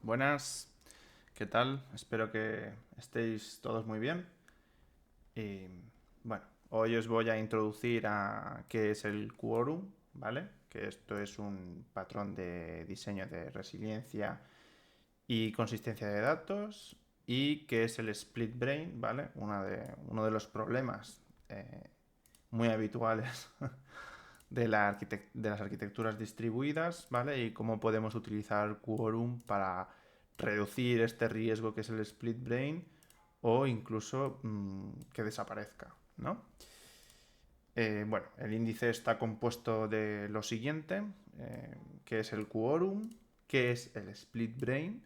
Buenas, ¿qué tal? Espero que estéis todos muy bien. Y bueno, hoy os voy a introducir a qué es el quórum, ¿vale? Que esto es un patrón de diseño de resiliencia y consistencia de datos y qué es el split brain, ¿vale? Uno de los problemas muy habituales de las arquitecturas distribuidas, ¿vale? Y cómo podemos utilizar Quorum para reducir este riesgo que es el split brain o incluso que desaparezca, ¿no? Bueno, el índice está compuesto de lo siguiente, que es el quórum, que es el split brain,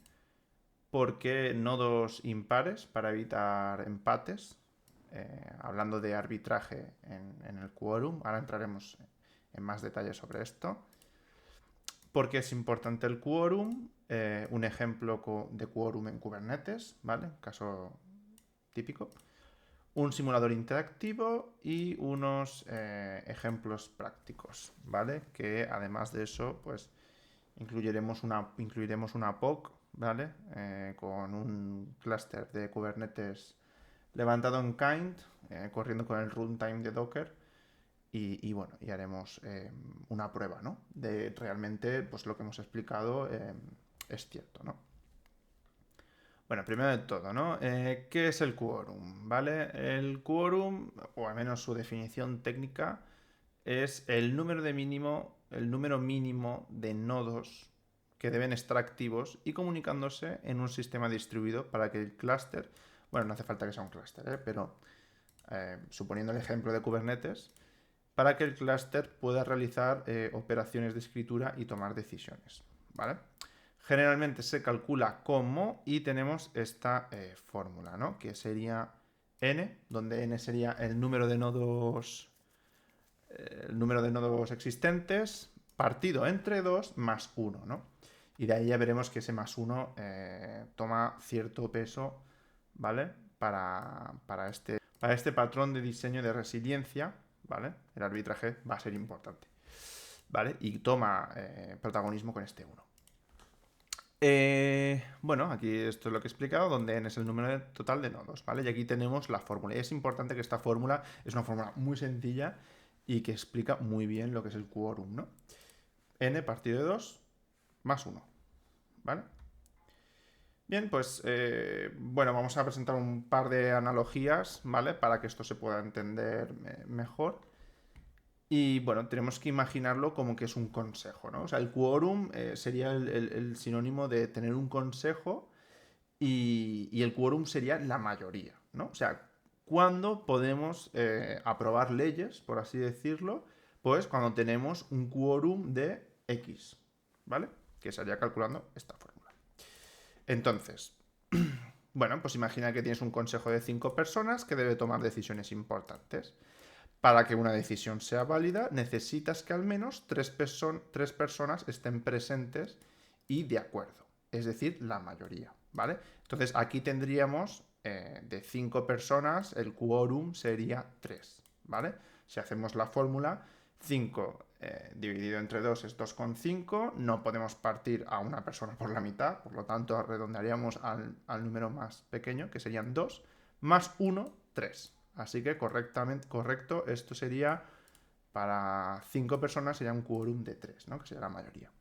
por qué nodos impares para evitar empates, hablando de arbitraje en el quórum. Ahora entraremos en más detalles sobre esto. ¿Por qué es importante el quórum? Un ejemplo de quórum en Kubernetes, ¿vale? Caso típico. Un simulador interactivo y unos ejemplos prácticos, ¿vale? Que además de eso, pues incluiremos una POC, ¿vale? Con un clúster de Kubernetes levantado en Kind, corriendo con el runtime de Docker. Bueno, y haremos una prueba, ¿no? De realmente, pues lo que hemos explicado es cierto, ¿no? Bueno, primero de todo, ¿no? ¿Qué es el quórum? ¿Vale? El quórum, o al menos su definición técnica, es el número mínimo de nodos que deben estar activos y comunicándose en un sistema distribuido para que el clúster, bueno, no hace falta que sea un clúster, pero suponiendo el ejemplo de Kubernetes, para que el clúster pueda realizar operaciones de escritura y tomar decisiones, ¿vale? Generalmente se calcula como y tenemos esta fórmula, ¿no? Que sería n, donde n sería el número de nodos existentes partido entre 2 más 1, ¿no? Y de ahí ya veremos que ese más 1 toma cierto peso, ¿vale? Para este patrón de diseño de resiliencia, ¿vale? El arbitraje va a ser importante, ¿vale? Y toma protagonismo con este 1. Bueno, aquí esto es lo que he explicado, donde n es el número total de nodos, ¿vale? Y aquí tenemos la fórmula. Y es importante que esta fórmula es una fórmula muy sencilla y que explica muy bien lo que es el quórum, ¿no? N partido de 2 más 1, ¿vale? Bien, pues bueno, vamos a presentar un par de analogías, ¿vale? Para que esto se pueda entender mejor. Y bueno, tenemos que imaginarlo como que es un consejo, ¿no? O sea, el quórum sería el sinónimo de tener un consejo y el quórum sería la mayoría, ¿no? O sea, ¿cuándo podemos aprobar leyes, por así decirlo? Pues cuando tenemos un quórum de X, ¿vale? Que sería calculando esta fórmula. Entonces, bueno, pues imagina que tienes un consejo de 5 personas que debe tomar decisiones importantes. Para que una decisión sea válida, necesitas que al menos tres personas estén presentes y de acuerdo. Es decir, la mayoría, ¿vale? Entonces aquí tendríamos de 5 personas, el quórum sería 3, ¿vale? Si hacemos la fórmula, 5 dividido entre 2 es 2,5, no podemos partir a una persona por la mitad, por lo tanto redondearíamos al número más pequeño, que serían 2, más 1, 3. Así que correcto, esto sería para 5 personas sería un quórum de 3, ¿no? Que sería la mayoría.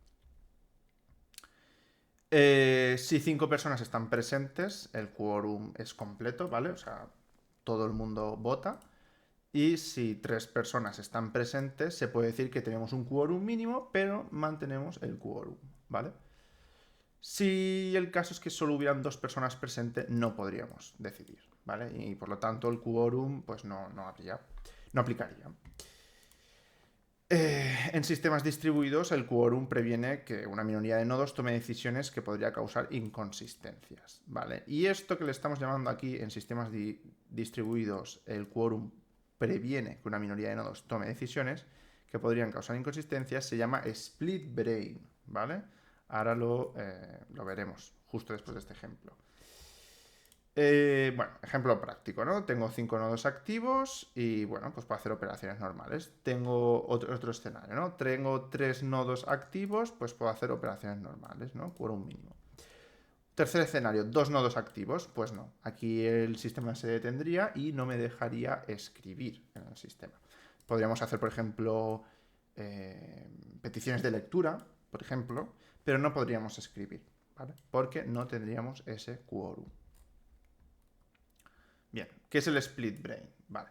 Si 5 personas están presentes, el quórum es completo, ¿vale? O sea, todo el mundo vota. Y si 3 personas están presentes, se puede decir que tenemos un quórum mínimo, pero mantenemos el quórum, ¿vale? Si el caso es que solo hubieran 2 personas presentes, no podríamos decidir, ¿vale? Y por lo tanto el quórum pues no aplicaría. En sistemas distribuidos, el quórum previene que una minoría de nodos tome decisiones que podría causar inconsistencias, ¿vale? Y esto que le estamos llamando aquí en sistemas distribuidos, el quórum previene que una minoría de nodos tome decisiones que podrían causar inconsistencias, se llama split brain, ¿vale? Ahora lo veremos justo después de este ejemplo. Bueno, ejemplo práctico, ¿no? Tengo 5 nodos activos y, bueno, pues para hacer operaciones normales. Tengo otro escenario, ¿no? Tengo 3 nodos activos, pues puedo hacer operaciones normales, ¿no? Quórum mínimo. Tercer escenario, dos nodos activos. Pues no, aquí el sistema se detendría y no me dejaría escribir en el sistema. Podríamos hacer, por ejemplo, peticiones de lectura, por ejemplo, pero no podríamos escribir, ¿vale? Porque no tendríamos ese quórum. Bien, ¿qué es el split brain? Vale.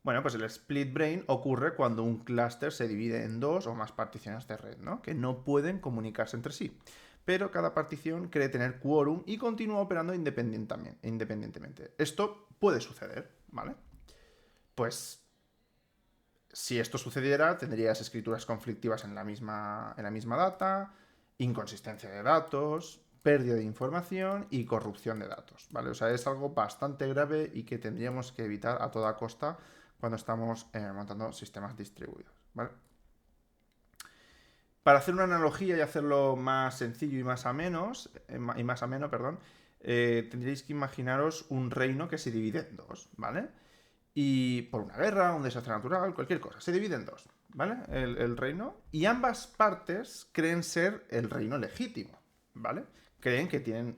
Bueno, pues el split brain ocurre cuando un clúster se divide en dos o más particiones de red, ¿no? Que no pueden comunicarse entre sí. Pero cada partición cree tener quórum y continúa operando independientemente. Esto puede suceder, ¿vale? Pues si esto sucediera, tendrías escrituras conflictivas en la misma data, inconsistencia de datos, pérdida de información y corrupción de datos, ¿vale? O sea, es algo bastante grave y que tendríamos que evitar a toda costa cuando estamos montando sistemas distribuidos, ¿vale? Para hacer una analogía y hacerlo más sencillo y más ameno, tendríais que imaginaros un reino que se divide en dos, ¿vale? Y por una guerra, un desastre natural, cualquier cosa, se divide en dos, ¿vale? El reino. Y ambas partes creen ser el reino legítimo, ¿vale? Creen que tienen,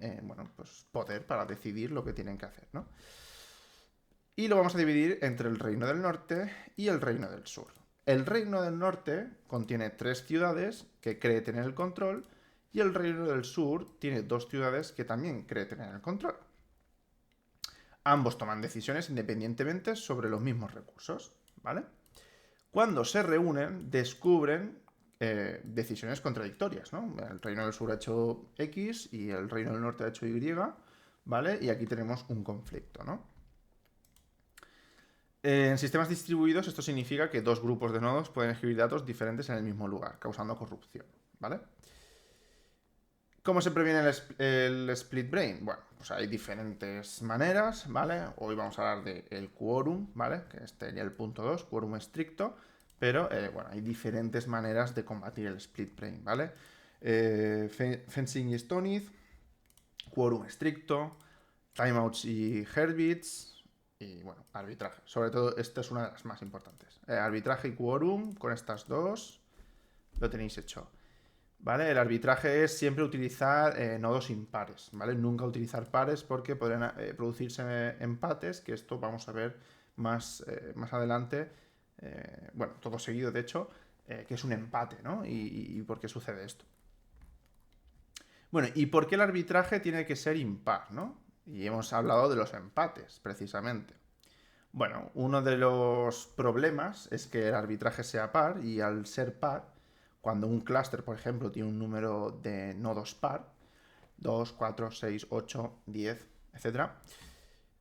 pues poder para decidir lo que tienen que hacer, ¿no? Y lo vamos a dividir entre el reino del norte y el reino del sur. El reino del norte contiene 3 ciudades que cree tener el control y el reino del sur tiene 2 ciudades que también cree tener el control. Ambos toman decisiones independientemente sobre los mismos recursos, ¿vale? Cuando se reúnen, descubren decisiones contradictorias, ¿no? El reino del sur ha hecho X y el reino del norte ha hecho Y, ¿vale? Y aquí tenemos un conflicto, ¿no? En sistemas distribuidos esto significa que dos grupos de nodos pueden escribir datos diferentes en el mismo lugar, causando corrupción, ¿vale? ¿Cómo se previene el split brain? Bueno, pues hay diferentes maneras, ¿vale? Hoy vamos a hablar del quórum, ¿vale? Que este sería el punto 2, quórum estricto, pero bueno, hay diferentes maneras de combatir el split brain, ¿vale? Fencing y Stoney, quórum estricto, timeouts y heartbeats, y bueno, arbitraje. Sobre todo, esta es una de las más importantes. Arbitraje y quórum, con estas dos, lo tenéis hecho. ¿Vale? El arbitraje es siempre utilizar nodos impares, ¿vale? Nunca utilizar pares porque podrían producirse empates, que esto vamos a ver más adelante, bueno, todo seguido de hecho, que es un empate, ¿no? ¿Y por qué sucede esto? Bueno, ¿y por qué el arbitraje tiene que ser impar, ¿no? Y hemos hablado de los empates, precisamente. Bueno, uno de los problemas es que el arbitraje sea par y al ser par, cuando un clúster, por ejemplo, tiene un número de nodos par, 2, 4, 6, 8, 10, etc.,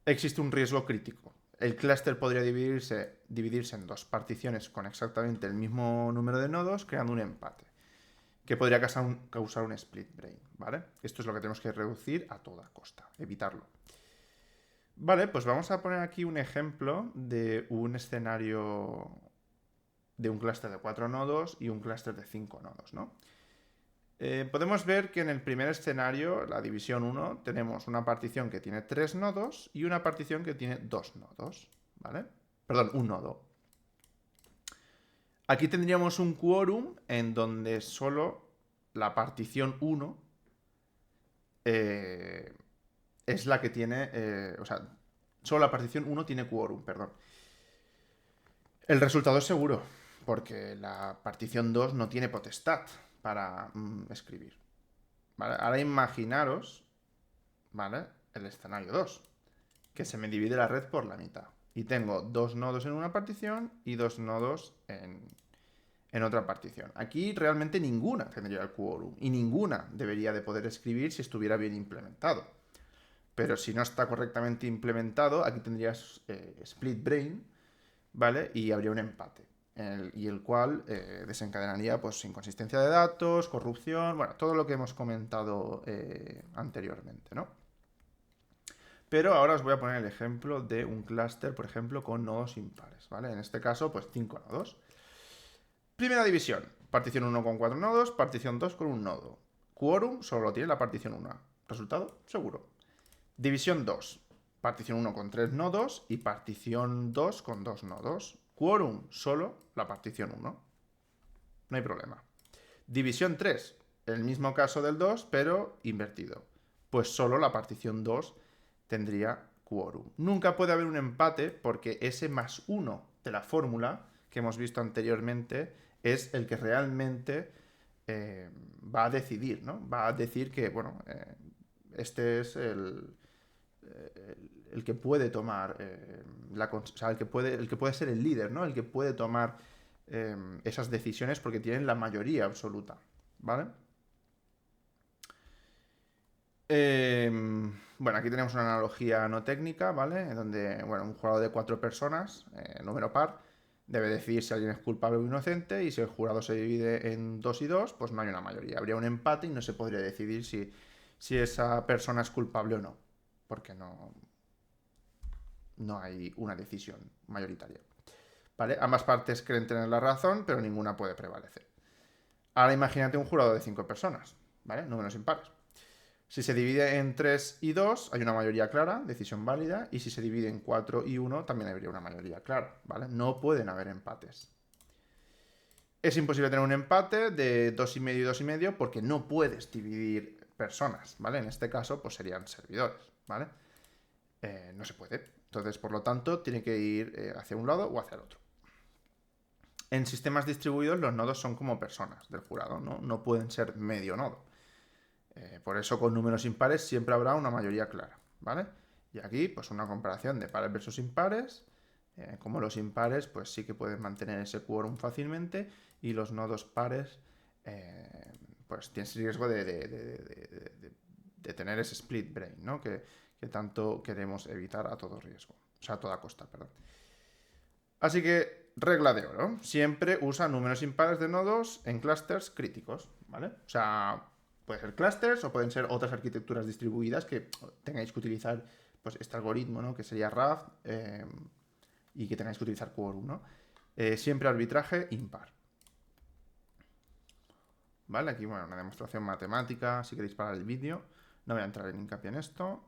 existe un riesgo crítico. El clúster podría dividirse en dos particiones con exactamente el mismo número de nodos, creando un empate, que podría causar un split brain, ¿vale? Esto es lo que tenemos que reducir a toda costa, evitarlo. Vale, pues vamos a poner aquí un ejemplo de un escenario de un clúster de 4 nodos y un clúster de 5 nodos, ¿no? Podemos ver que en el primer escenario, la división 1, tenemos una partición que tiene 3 nodos y una partición que tiene 2 nodos, ¿vale? Perdón, un nodo. Aquí tendríamos un quórum en donde solo la partición 1 es la que tiene, o sea, solo la partición 1 tiene quórum, perdón. El resultado es seguro, porque la partición 2 no tiene potestad para escribir. ¿Vale? Ahora imaginaros, ¿vale? El escenario 2, que se me divide la red por la mitad. Y tengo 2 nodos en una partición y 2 nodos en otra partición. Aquí realmente ninguna tendría el quórum y ninguna debería de poder escribir si estuviera bien implementado. Pero si no está correctamente implementado, aquí tendrías split brain, ¿vale? Y habría un empate. Y el cual desencadenaría pues inconsistencia de datos, corrupción, bueno, todo lo que hemos comentado anteriormente, ¿no? Pero ahora os voy a poner el ejemplo de un clúster, por ejemplo, con nodos impares, ¿vale? En este caso, pues 5 nodos. Primera división, partición 1 con 4 nodos, partición 2 con un nodo. Quórum solo lo tiene la partición 1. Resultado, seguro. División 2, partición 1 con 3 nodos y partición 2 con 2 nodos. Quórum, solo la partición 1. No hay problema. División 3, el mismo caso del 2, pero invertido. pues solo la partición 2 tendría quórum. Nunca puede haber un empate porque ese más 1 de la fórmula que hemos visto anteriormente es el que realmente va a decidir, ¿no? Va a decir que, bueno, este es el que puede tomar, o sea, el que puede ser el líder, ¿no? El que puede tomar esas decisiones porque tienen la mayoría absoluta, ¿vale? Bueno, aquí tenemos una analogía no técnica, ¿vale? En donde, bueno, un jurado de 4 personas, número par, debe decidir si alguien es culpable o inocente, y si el jurado se divide en 2 y 2, pues no hay una mayoría. Habría un empate y no se podría decidir si esa persona es culpable o no, porque no hay una decisión mayoritaria. ¿Vale? Ambas partes creen tener la razón, pero ninguna puede prevalecer. Ahora imagínate un jurado de 5 personas, ¿vale? Números impares. Si se divide en 3 y 2, hay una mayoría clara, decisión válida, y si se divide en 4 y 1, también habría una mayoría clara, ¿vale? No pueden haber empates. Es imposible tener un empate de 2,5 y 2,5 porque no puedes dividir personas, ¿vale? En este caso, pues serían servidores, ¿vale? No se puede. Entonces, por lo tanto, tiene que ir hacia un lado o hacia el otro. En sistemas distribuidos, los nodos son como personas del jurado, ¿no? No pueden ser medio nodo. Por eso, con números impares siempre habrá una mayoría clara, ¿vale? Y aquí, pues una comparación de pares versus impares. Como los impares, pues sí que pueden mantener ese quórum fácilmente, y los nodos pares, pues tienes riesgo de tener ese split brain, ¿no? Que tanto queremos evitar a todo riesgo. O sea, a toda costa, perdón. Así que, regla de oro, siempre usa números impares de nodos en clústeres críticos, ¿vale? O sea, puede ser clústeres o pueden ser otras arquitecturas distribuidas que tengáis que utilizar, pues este algoritmo, ¿no? Que sería RAF, y que tengáis que utilizar quórum, ¿no? Siempre arbitraje impar. ¿Vale? Aquí, bueno, una demostración matemática, si queréis parar el vídeo. No voy a entrar en hincapié en esto.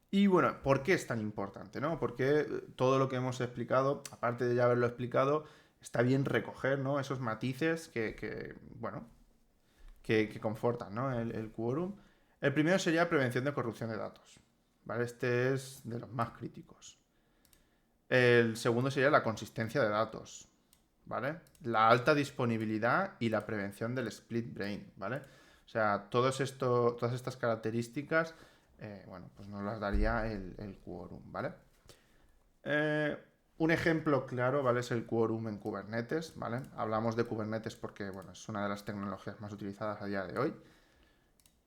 Y bueno, ¿por qué es tan importante, no? Porque todo lo que hemos explicado, aparte de ya haberlo explicado, está bien recoger, ¿no? Esos matices bueno, que confortan, ¿no? El quórum. El primero sería prevención de corrupción de datos, ¿vale? Este es de los más críticos. El segundo sería la consistencia de datos, ¿vale? La alta disponibilidad y la prevención del split brain, ¿vale? O sea, todas estas características, bueno, pues nos las daría el quórum, ¿vale? Eh, un ejemplo claro, ¿vale? Es el quórum en Kubernetes, ¿vale? Hablamos de Kubernetes porque, bueno, es una de las tecnologías más utilizadas a día de hoy.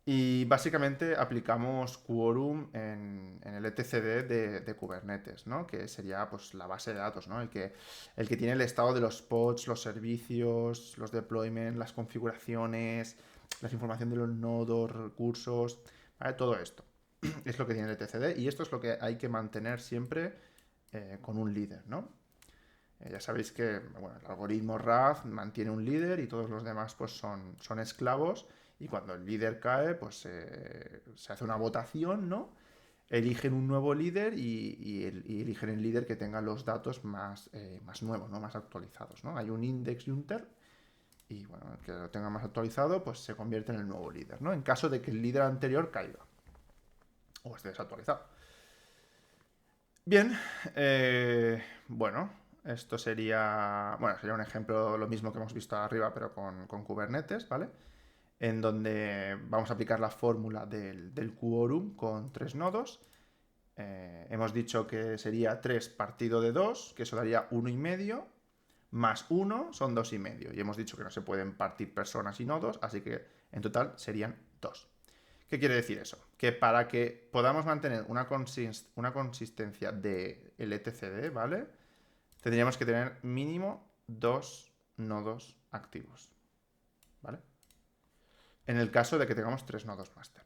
Y básicamente aplicamos quórum en el etcd de Kubernetes, ¿no? Que sería, pues, la base de datos, ¿no? El que tiene el estado de los pods, los servicios, los deployments, las configuraciones, la información de los nodos, recursos, ¿vale? Todo esto es lo que tiene el etcd, y esto es lo que hay que mantener siempre con un líder, ¿no? Ya sabéis que, bueno, el algoritmo RAF mantiene un líder y todos los demás, pues, son esclavos, y cuando el líder cae, pues se hace una votación, ¿no? Eligen un nuevo líder y eligen el líder que tenga los datos más nuevos, ¿no? Más actualizados, ¿no? Hay un index y un ter, y bueno, el que lo tenga más actualizado, pues se convierte en el nuevo líder, ¿no? En caso de que el líder anterior caiga o esté desactualizado. Bien, bueno, esto sería un ejemplo, lo mismo que hemos visto arriba, pero con Kubernetes, ¿vale? En donde vamos a aplicar la fórmula del quórum con 3 nodos. Hemos dicho que sería 3 partido de 2, que eso daría 1,5, más 1 son 2,5. Y hemos dicho que no se pueden partir personas y nodos, así que en total serían 2. ¿Qué quiere decir eso? Que para que podamos mantener una consistencia del etcd, ¿vale? Tendríamos que tener mínimo 2 nodos activos, ¿vale? En el caso de que tengamos 3 nodos máster.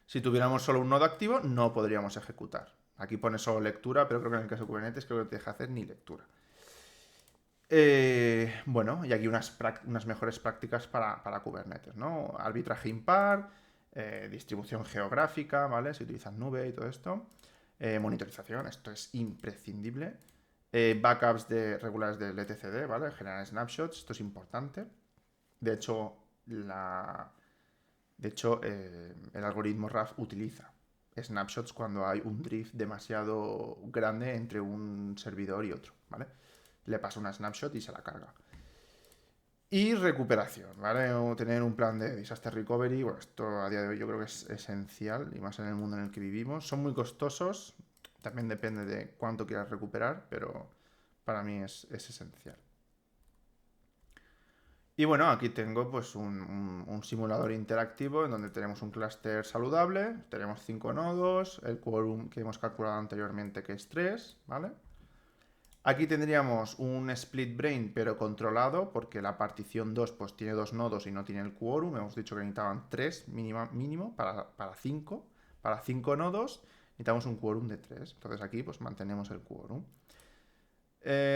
Si tuviéramos solo un nodo activo, no podríamos ejecutar. Aquí pone solo lectura, pero creo que en el caso de Kubernetes creo que no te deja hacer ni lectura. Bueno, y aquí unas mejores prácticas para Kubernetes, ¿no? Arbitraje impar, distribución geográfica, ¿vale? Se utiliza nube y todo esto. Monitorización, esto es imprescindible. Backups regulares del etcd, ¿vale? Generar snapshots, esto es importante. De hecho, De hecho, el algoritmo RAF utiliza snapshots cuando hay un drift demasiado grande entre un servidor y otro, ¿vale? Le pasa una snapshot y se la carga. Y recuperación, ¿vale? O tener un plan de disaster recovery. Bueno, esto a día de hoy yo creo que es esencial, y más en el mundo en el que vivimos. Son muy costosos, también depende de cuánto quieras recuperar, pero para mí es esencial. Y bueno, aquí tengo pues un simulador interactivo en donde tenemos un clúster saludable, tenemos 5 nodos, el quórum que hemos calculado anteriormente que es 3, ¿vale? Aquí tendríamos un split brain pero controlado porque la partición 2 pues tiene 2 nodos y no tiene el quórum. Hemos dicho que necesitaban 3 mínimo para 5. Para 5 nodos necesitamos un quórum de 3. Entonces aquí pues mantenemos el quórum.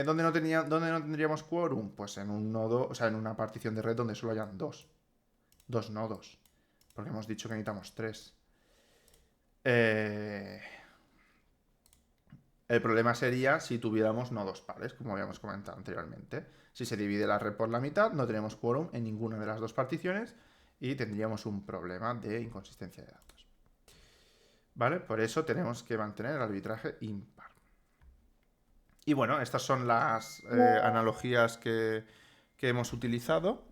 ¿Dónde no tendríamos quórum? Pues en un nodo, o sea, en una partición de red donde solo hayan dos nodos. Porque hemos dicho que necesitamos 3. El problema sería si tuviéramos nodos pares, como habíamos comentado anteriormente. Si se divide la red por la mitad, no tenemos quórum en ninguna de las dos particiones y tendríamos un problema de inconsistencia de datos. ¿Vale? Por eso tenemos que mantener el arbitraje impar. Y bueno, estas son las analogías que hemos utilizado.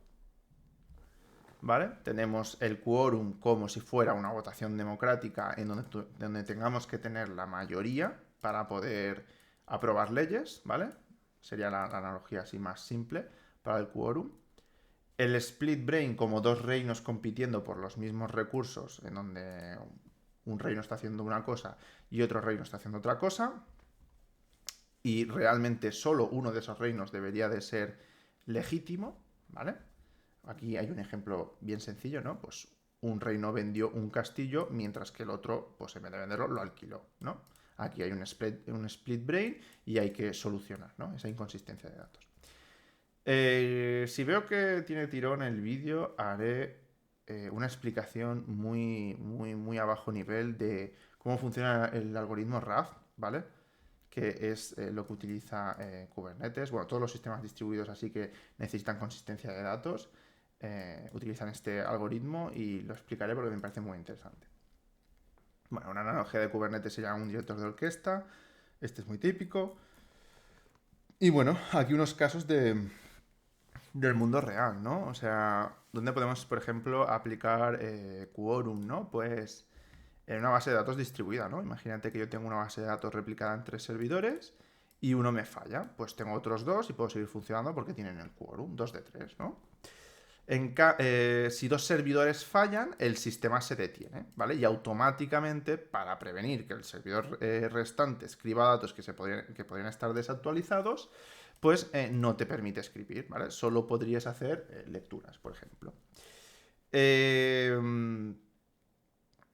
¿Vale? Tenemos el quórum como si fuera una votación democrática en donde tengamos que tener la mayoría para poder aprobar leyes, ¿vale? Sería la analogía así más simple para el quórum. El split brain como dos reinos compitiendo por los mismos recursos, en donde un reino está haciendo una cosa y otro reino está haciendo otra cosa, y realmente solo uno de esos reinos debería de ser legítimo, ¿vale? Aquí hay un ejemplo bien sencillo, ¿no? Pues un reino vendió un castillo mientras que el otro, pues en vez de venderlo, lo alquiló, ¿no? Aquí hay un split brain y hay que solucionar, ¿no? Esa inconsistencia de datos. Si veo que tiene tirón el vídeo, haré una explicación muy a bajo nivel de cómo funciona el algoritmo RAF, ¿vale? Que es lo que utiliza Kubernetes. Bueno, todos los sistemas distribuidos así que necesitan consistencia de datos utilizan este algoritmo y lo explicaré porque me parece muy interesante. Bueno, una analogía de Kubernetes sería un director de orquesta. Este es muy típico. Y bueno, aquí unos casos del mundo real, ¿no? O sea, ¿dónde podemos, por ejemplo, aplicar quórum, ¿no? Pues en una base de datos distribuida, ¿no? Imagínate que yo tengo una base de datos replicada en 3 servidores y uno me falla. Pues tengo otros 2 y puedo seguir funcionando porque tienen el quórum, 2 de 3, ¿no? Si 2 servidores fallan, el sistema se detiene, ¿vale? Y automáticamente, para prevenir que el servidor restante escriba datos que podrían estar desactualizados, pues no te permite escribir, ¿vale? Solo podrías hacer lecturas, por ejemplo.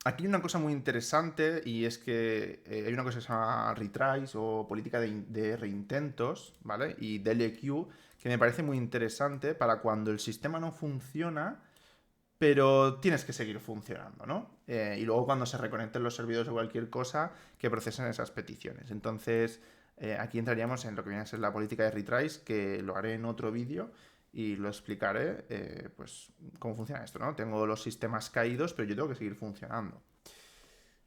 Aquí hay una cosa muy interesante y es que hay una cosa que se llama retries o política de reintentos, ¿vale? Y DLQ, que me parece muy interesante para cuando el sistema no funciona, pero tienes que seguir funcionando, ¿no? Y luego cuando se reconecten los servidores o cualquier cosa, que procesen esas peticiones. Entonces, aquí entraríamos en lo que viene a ser la política de retries, que lo haré en otro vídeo y lo explicaré, pues, cómo funciona esto, ¿no? Tengo los sistemas caídos, pero yo tengo que seguir funcionando.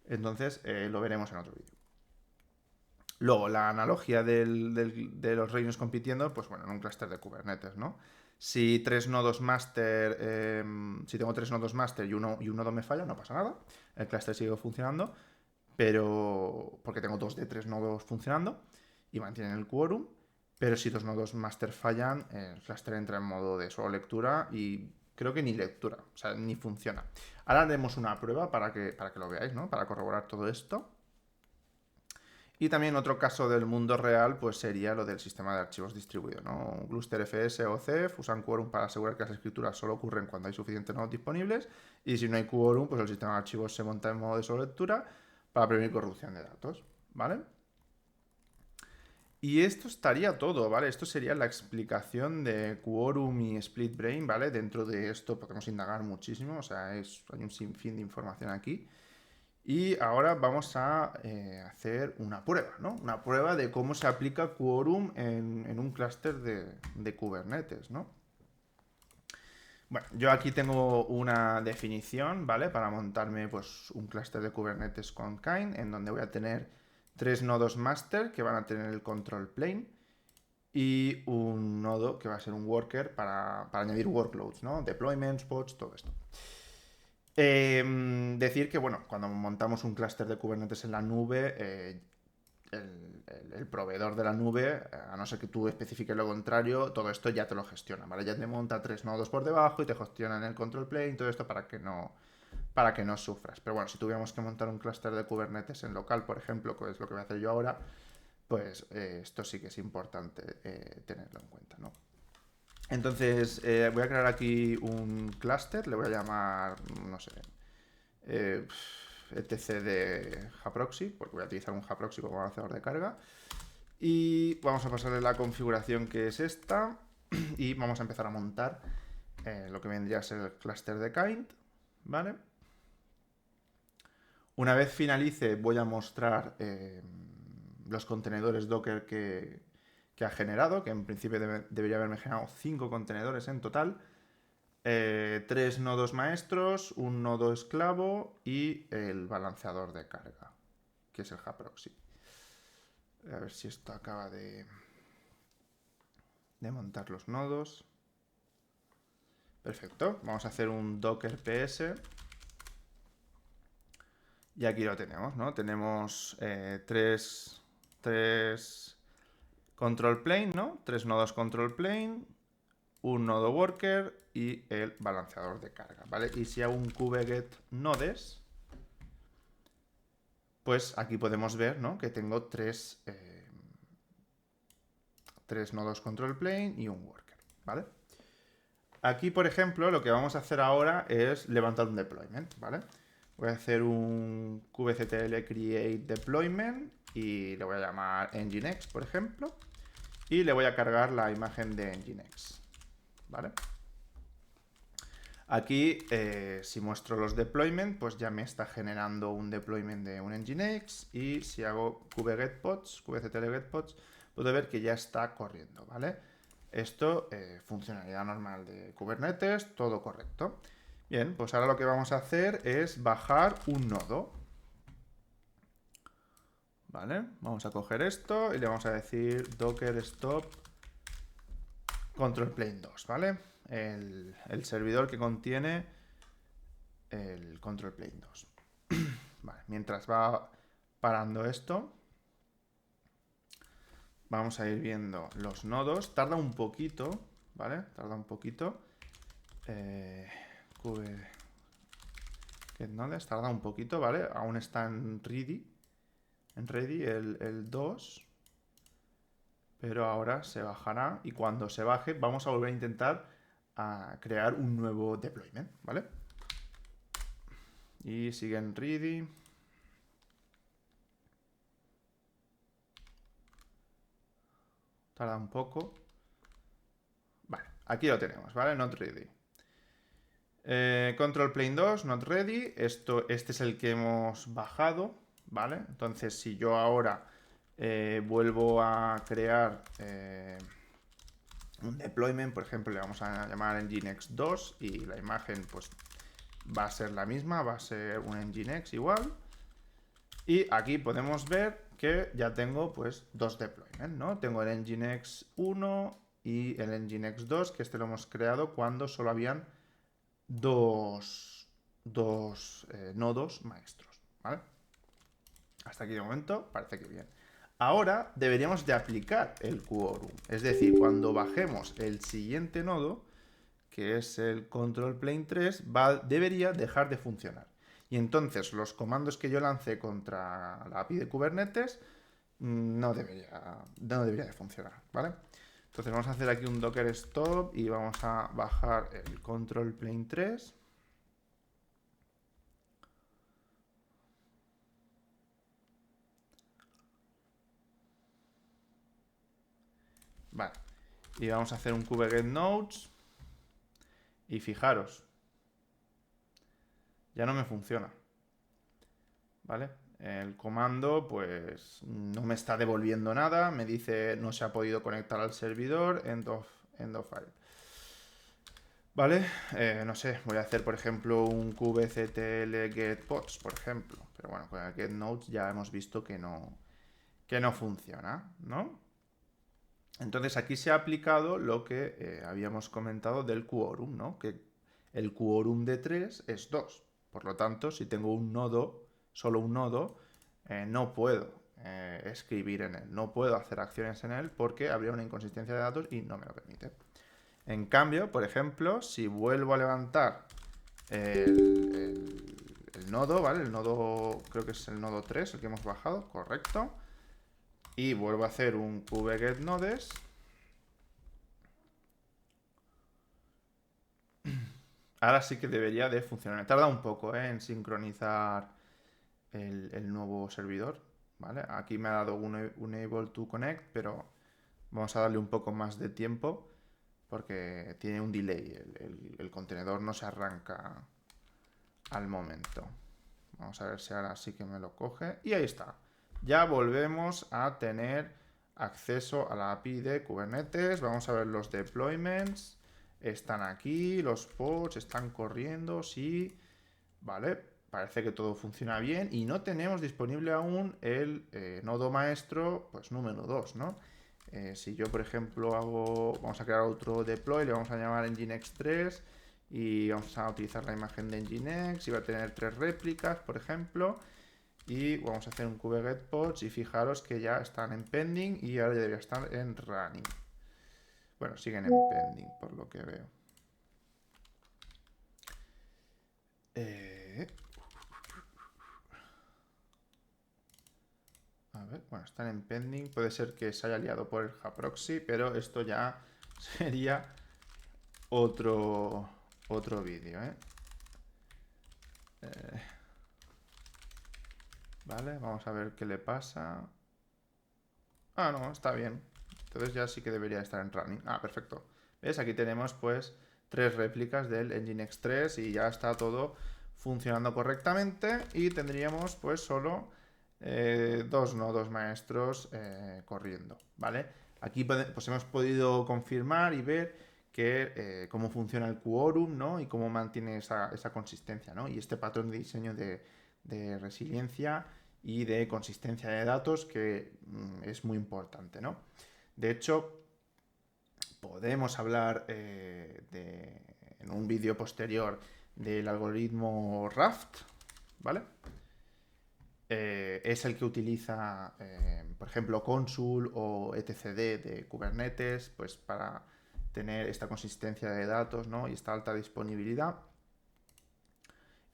Entonces, lo veremos en otro vídeo. Luego, la analogía de los reinos compitiendo, pues bueno, en un clúster de Kubernetes, ¿no? Si tengo tres nodos master y un nodo me falla, no pasa nada. El clúster sigue funcionando, pero porque tengo 2 de 3 nodos funcionando y mantienen el quórum. Pero si 2 nodos master fallan, el clúster entra en modo de solo lectura y creo que ni lectura, o sea, ni funciona. Ahora haremos una prueba para que lo veáis, ¿no? Para corroborar todo esto. Y también otro caso del mundo real, pues sería lo del sistema de archivos distribuido, ¿no? Un Gluster FS o CEF usan quórum para asegurar que las escrituras solo ocurren cuando hay suficientes nodos disponibles y si no hay quórum, pues el sistema de archivos se monta en modo de solo lectura para prevenir corrupción de datos, ¿vale? Y esto estaría todo, ¿vale? Esto sería la explicación de quórum y split brain, ¿vale? Dentro de esto podemos indagar muchísimo, o sea, hay un sinfín de información aquí. Y ahora vamos a hacer una prueba, ¿no? Una prueba de cómo se aplica quórum en un clúster de Kubernetes, ¿no? Bueno, yo aquí tengo una definición, ¿vale? Para montarme pues un clúster de Kubernetes con Kind, en donde voy a tener 3 nodos master que van a tener el control plane y un nodo que va a ser un worker para añadir workloads, ¿no? Deployments, pods, todo esto. Decir que, bueno, cuando montamos un clúster de Kubernetes en la nube, el proveedor de la nube, a no ser que tú especifiques lo contrario, todo esto ya te lo gestiona, ¿vale? Ya te monta 3 nodos por debajo y te gestionan el control plane, todo esto para que no sufras. Pero bueno, si tuviéramos que montar un clúster de Kubernetes en local, por ejemplo, que es lo que voy a hacer yo ahora, pues esto sí que es importante tenerlo en cuenta, ¿no? Entonces, voy a crear aquí un clúster, le voy a llamar, no sé, eh, etc de JProxy, porque voy a utilizar un JProxy como balanceador de carga. Y vamos a pasarle la configuración que es esta y vamos a empezar a montar lo que vendría a ser el clúster de Kind, ¿vale? Una vez finalice voy a mostrar los contenedores Docker que ha generado, que en principio debería haberme generado 5 contenedores en total, 3 nodos maestros, un nodo esclavo y el balanceador de carga, que es el JProxy. A ver si esto acaba de montar los nodos. Perfecto, vamos a hacer un docker ps. Y aquí lo tenemos, ¿no? Tenemos tres control plane, ¿no? 3 nodos control plane, un nodo worker y el balanceador de carga, ¿vale? Y si hago un kubeget nodes, pues aquí podemos ver, ¿no? Que tengo tres nodos control plane y un worker, ¿vale? Aquí, por ejemplo, lo que vamos a hacer ahora es levantar un deployment, ¿vale? Voy a hacer un kubectl create deployment y le voy a llamar nginx, por ejemplo, y le voy a cargar la imagen de nginx, ¿vale? Aquí, si muestro los deployments, pues ya me está generando un deployment de un nginx, y si hago kubegetpods, kubectl getpods, puedo ver que ya está corriendo, ¿vale? Esto, funcionalidad normal de Kubernetes, todo correcto. Bien, pues ahora lo que vamos a hacer es bajar un nodo. ¿Vale? Vamos a coger esto y le vamos a decir docker stop control plane 2, ¿vale? El servidor que contiene el control plane 2. Vale, mientras va parando esto, vamos a ir viendo los nodos. Tarda un poquito, ¿vale? Tarda un poquito. Nodes tarda un poquito, ¿vale? Aún está en ready. El 2. Pero ahora se bajará y cuando se baje vamos a volver a intentar crear un nuevo deployment, ¿vale? Y sigue en ready. Tarda un poco. Vale, aquí lo tenemos, ¿vale? Not ready. Control plane 2, not ready. Este es el que hemos bajado, ¿vale? Entonces, si yo ahora vuelvo a crear un deployment, por ejemplo, le vamos a llamar nginx 2 y la imagen pues va a ser la misma, va a ser un nginx igual. Y aquí podemos ver que ya tengo pues 2 deployments, ¿no? Tengo el nginx 1 y el nginx 2, que este lo hemos creado cuando solo habían dos nodos maestros, ¿vale? Hasta aquí de momento parece que bien. Ahora deberíamos de aplicar el quorum, es decir, cuando bajemos el siguiente nodo, que es el control plane 3, debería dejar de funcionar. Y entonces los comandos que yo lancé contra la API de Kubernetes no debería de funcionar, ¿vale? Entonces vamos a hacer aquí un docker stop y vamos a bajar el control plane 3. Vale. Y vamos a hacer un kubeget nodes. Y fijaros, ya no me funciona, ¿vale? El comando pues no me está devolviendo nada, me dice no se ha podido conectar al servidor, end of file. ¿Vale? No sé, voy a hacer, por ejemplo, un kubectl getPods, por ejemplo. Pero bueno, con el getNodes ya hemos visto que no funciona, ¿no? Entonces aquí se ha aplicado lo que habíamos comentado del quórum, ¿no? Que el quórum de 3 es 2. Por lo tanto, si tengo un nodo, solo un nodo, no puedo escribir en él, no puedo hacer acciones en él porque habría una inconsistencia de datos y no me lo permite. En cambio, por ejemplo, si vuelvo a levantar el nodo, ¿vale? El nodo, creo que es el nodo 3, el que hemos bajado, correcto. Y vuelvo a hacer un kubegetnodes. Ahora sí que debería de funcionar. Tarda un poco en sincronizar el nuevo servidor, ¿vale? Aquí me ha dado un enable to connect, pero vamos a darle un poco más de tiempo porque tiene un delay. El contenedor no se arranca al momento. Vamos a ver si ahora sí que me lo coge. Y ahí está. Ya volvemos a tener acceso a la API de Kubernetes. Vamos a ver los deployments. Están aquí, los pods están corriendo, sí. Vale, parece que todo funciona bien. Y no tenemos disponible aún el nodo maestro, pues número 2, ¿no? Si yo, por ejemplo, vamos a crear otro deploy, le vamos a llamar Nginx 3 y vamos a utilizar la imagen de Nginx y va a tener 3 réplicas, por ejemplo. Y vamos a hacer un kubegetpods y fijaros que ya están en pending y ahora ya debería estar en running. Bueno, siguen en pending por lo que veo. A ver, bueno, están en pending. Puede ser que se haya liado por el JProxy, pero esto ya sería otro vídeo, ¿eh? Vale, vamos a ver qué le pasa. Ah, no, está bien. Entonces ya sí que debería estar en running. Ah, perfecto. ¿Ves? Aquí tenemos pues 3 réplicas del Nginx 3 y ya está todo funcionando correctamente y tendríamos pues solo 2 nodos maestros corriendo, ¿vale? Aquí pues hemos podido confirmar y ver que cómo funciona el quórum, ¿no? Y cómo mantiene esa consistencia, ¿no? Y este patrón de diseño de resiliencia y de consistencia de datos que es muy importante, ¿no? De hecho, podemos hablar en un vídeo posterior del algoritmo Raft, ¿vale? Es el que utiliza, por ejemplo, Consul o etcd de Kubernetes, pues para tener esta consistencia de datos, ¿no? Y esta alta disponibilidad.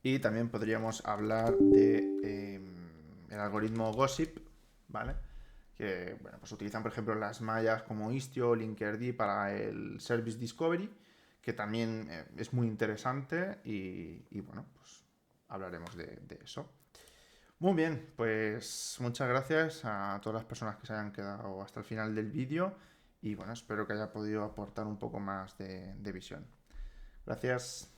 Y también podríamos hablar de el algoritmo Gossip, ¿vale? Que, bueno, pues utilizan, por ejemplo, las mallas como Istio o Linkerd para el Service Discovery, que también es muy interesante y bueno, pues hablaremos de eso. Muy bien, pues muchas gracias a todas las personas que se hayan quedado hasta el final del vídeo y bueno, espero que haya podido aportar un poco más de visión. Gracias.